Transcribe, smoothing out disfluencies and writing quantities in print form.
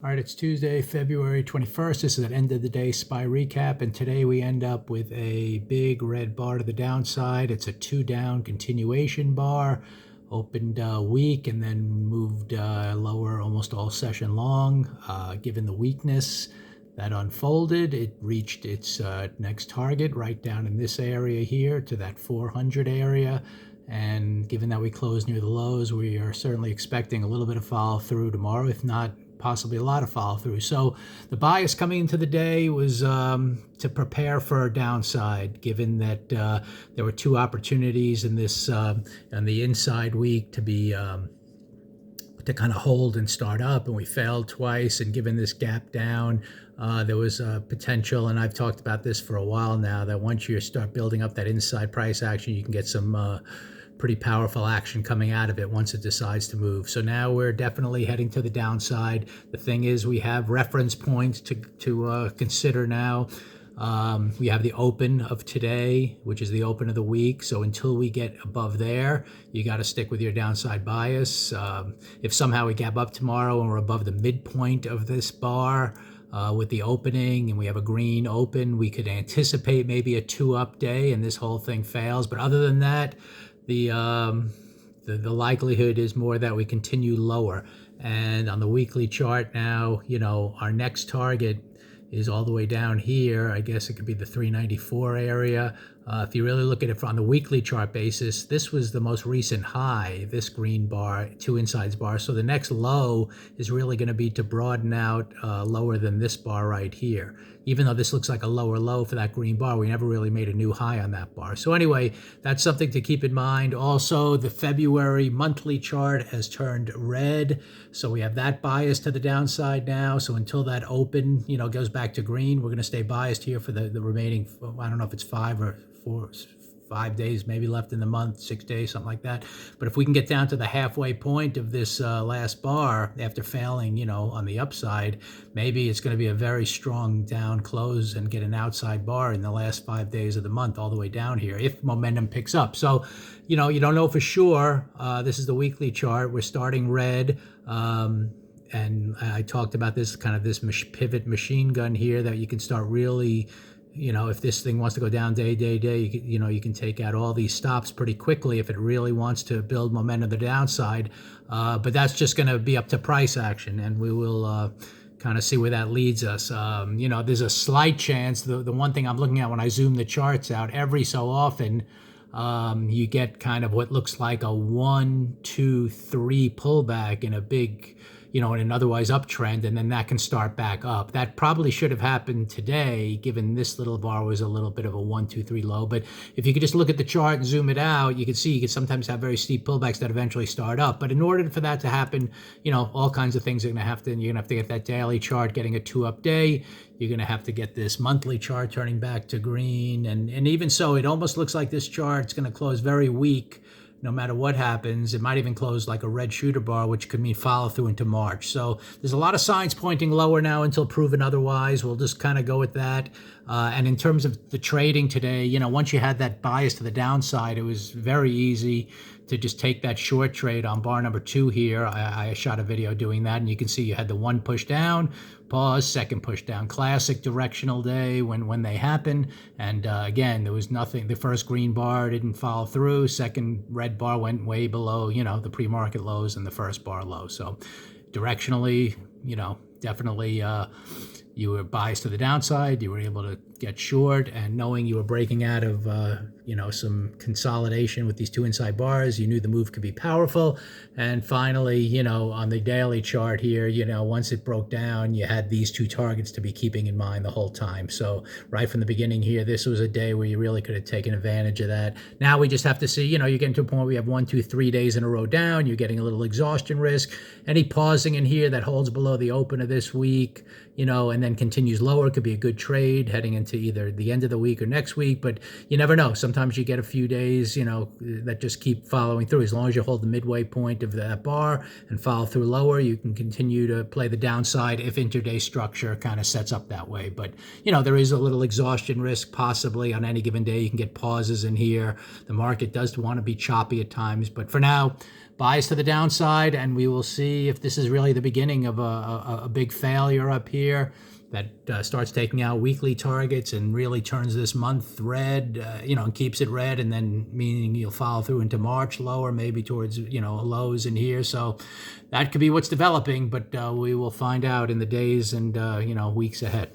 All right, it's Tuesday, February 21st. This is an end of the day SPY recap, and today we end up with a big red bar to the downside. It's a two down continuation bar, opened weak and then moved lower almost all session long. Given the weakness that unfolded, it reached its next target right down in this area here to that 400 area. And given that we closed near the lows, we are certainly expecting a little bit of follow through tomorrow, if not possibly a lot of follow through. So the bias coming into the day was to prepare for a downside, given that there were two opportunities in this on the inside week to be to kind of hold and start up, and we failed twice. And given this gap down, there was a potential, and I've talked about this for a while now, that once you start building up that inside price action, you can get some pretty powerful action coming out of it once it decides to move. So now we're definitely heading to the downside. The thing is, we have reference points to consider now. We have the open of today, which is the open of the week. So until we get above there, you got to stick with your downside bias. If somehow we gap up tomorrow and we're above the midpoint of this bar, with the opening and we have a green open, we could anticipate maybe a 2-up day and this whole thing fails. But other than that, the likelihood is more that we continue lower. And on the weekly chart now, our next target is all the way down here. I guess it could be the 394 area. If you really look at it on the weekly chart basis, this was the most recent high, this green bar, two insides bar. So the next low is really going to be to broaden out lower than this bar right here. Even though this looks like a lower low for that green bar, we never really made a new high on that bar. So anyway, that's something to keep in mind. Also, the February monthly chart has turned red. So we have that bias to the downside now. So until that open, goes back to green, we're going to stay biased here for the remaining, I don't know if it's 5 days maybe left in the month, 6 days, something like that. But if we can get down to the halfway point of this last bar after failing, on the upside, maybe it's going to be a very strong down close and get an outside bar in the last 5 days of the month all the way down here if momentum picks up. So, you don't know for sure. This is the weekly chart. We're starting red. And I talked about this pivot machine gun here that you can start really, if this thing wants to go down day, you can take out all these stops pretty quickly if it really wants to build momentum to the downside. But that's just going to be up to price action, and we will kind of see where that leads us. There's a slight chance. The one thing I'm looking at when I zoom the charts out, every so often, you get kind of what looks like a 1, 2, 3 pullback in a big, in an otherwise uptrend, and then that can start back up. That probably should have happened today, given this little bar was a little bit of a 1, 2, 3 low. But if you could just look at the chart and zoom it out, you can see you can sometimes have very steep pullbacks that eventually start up. But in order for that to happen, all kinds of things are going to have to, you're going to have to get that daily chart getting a 2-up day. You're going to have to get this monthly chart turning back to green. And even so, it almost looks like this chart's going to close very weak no matter what happens. It might even close like a red shooter bar, which could mean follow through into March. So there's a lot of signs pointing lower now until proven otherwise. We'll just kind of go with that. And in terms of the trading today, once you had that bias to the downside, it was very easy to just take that short trade on bar number 2 here. I shot a video doing that, and you can see you had the one push down, pause, second push down. Classic directional day when they happen. And again, there was nothing. The first green bar didn't follow through. Second red bar went way below, the pre-market lows and the first bar low. So directionally, definitely you were biased to the downside. You were able to get short, and knowing you were breaking out of some consolidation with these two inside bars, you knew the move could be powerful. And finally, on the daily chart here, once it broke down, you had these two targets to be keeping in mind the whole time. So right from the beginning here, this was a day where you really could have taken advantage of that. Now we just have to see, you're getting to a point where we have 1, 2, 3 days in a row down. You're getting a little exhaustion risk. Any pausing in here that holds below the open of this week, and then continues lower could be a good trade heading into either the end of the week or next week. But you never know. Sometimes you get a few days, that just keep following through. As long as you hold the midway point of that bar and follow through lower, you can continue to play the downside if intraday structure kind of sets up that way. But, there is a little exhaustion risk possibly on any given day. You can get pauses in here. The market does want to be choppy at times. But for now, bias to the downside, and we will see if this is really the beginning of a big failure up here that starts taking out weekly targets and really turns this month red, and keeps it red, and then meaning you'll follow through into March lower, maybe towards, lows in here. So that could be what's developing, but we will find out in the days and, weeks ahead.